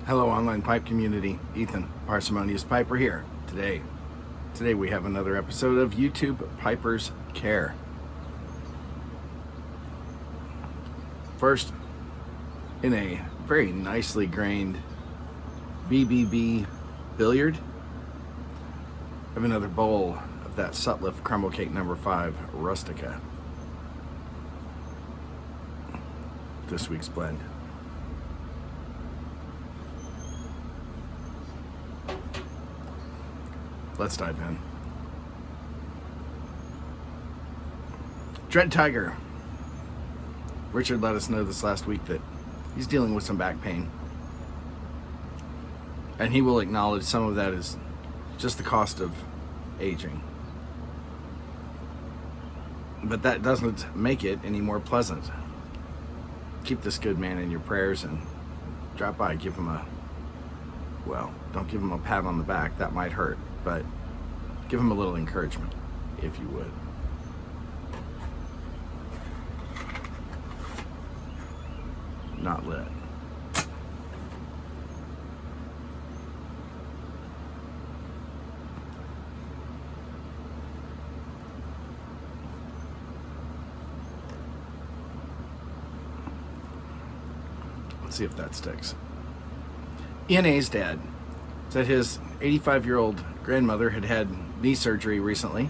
Hello, online pipe community. Ethan, Parsimonious Piper here. Today we have another episode of YouTube Piper's Care. First, in a very nicely grained BBB billiard, I have another bowl of that Sutliff Crumble Cake number 5 Rustica. This week's blend. Let's dive in. Dread Tiger. Richard let us know this last week that he's dealing with some back pain. And he will acknowledge some of that is just the cost of aging. But that doesn't make it any more pleasant. Keep this good man in your prayers and drop by, give him don't give him a pat on the back, that might hurt, but give him a little encouragement, if you would. Not lit. Let's see if that sticks. Enasdad said his 85-year-old grandmother had had knee surgery recently.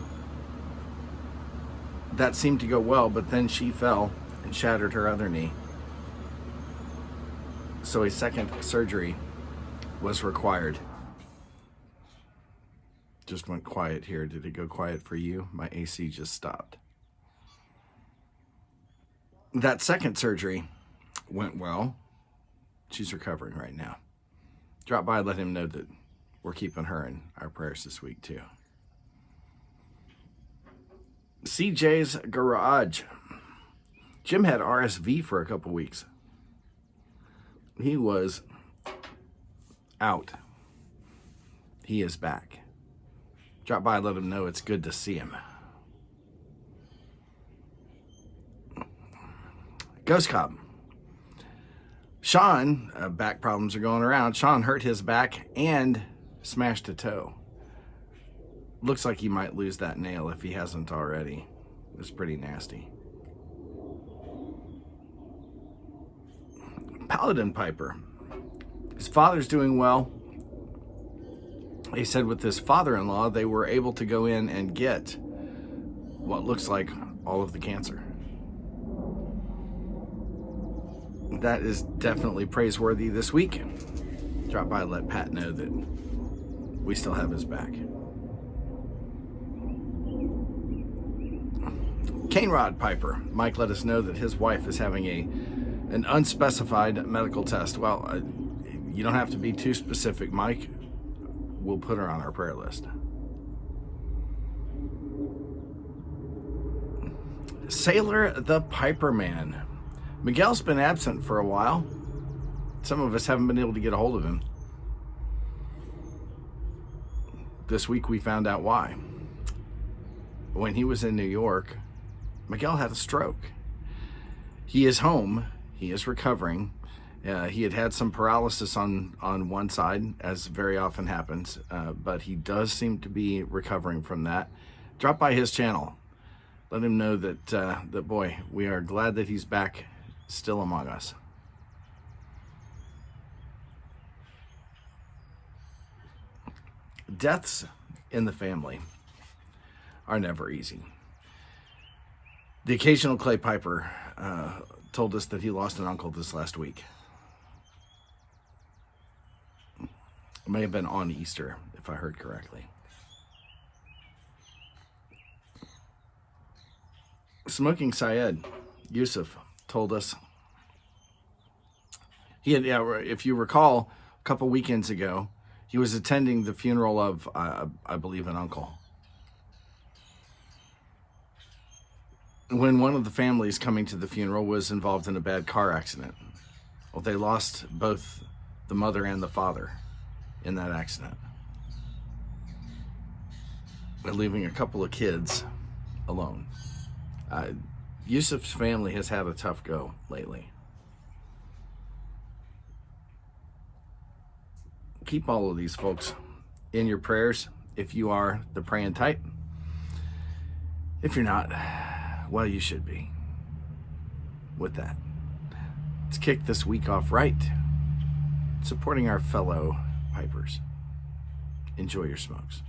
That seemed to go well, but then she fell and shattered her other knee. So a second surgery was required. Just went quiet here. Did it go quiet for you? My AC just stopped. That second surgery went well. She's recovering right now. Drop by, let him know that we're keeping her in our prayers this week too. CJ's Garage. Jim had RSV for a couple weeks. He was out. He is back. Drop by, let him know it's good to see him. Ghost Cop. Sean, back problems are going around. Sean hurt his back and smashed a toe. Looks like he might lose that nail if he hasn't already. It's pretty nasty. Paladin Piper. His father's doing well. He said with his father-in-law, they were able to go in and get what looks like all of the cancer. That is definitely praiseworthy this week. Drop by and let Pat know that we still have his back. CaneRodPiper. Mike let us know that his wife is having an unspecified medical test. Well, you don't have to be too specific, Mike. We'll put her on our prayer list. Sailor the Piperman. Miguel's been absent for a while. Some of us haven't been able to get a hold of him. This week we found out why. When he was in New York, Miguel had a stroke. He is home. He is recovering. He had some paralysis on one side, as very often happens, but he does seem to be recovering from that. Drop by his channel. Let him know that boy, we are glad that he's back still among us. Deaths in the family are never easy. The occasional Clay Piper told us that he lost an uncle this last week. It may have been on Easter, if I heard correctly. Smoking Syed, Yusuf, told us he had, if you recall, a couple weekends ago, he was attending the funeral of, I believe, an uncle. When one of the families coming to the funeral was involved in a bad car accident. Well, they lost both the mother and the father in that accident, and leaving a couple of kids alone. Yusuf's family has had a tough go lately. keep all of these folks in your prayers if you are the praying type. If you're not, well, you should be. With that, let's kick this week off right, supporting our fellow Pipers. Enjoy your smokes.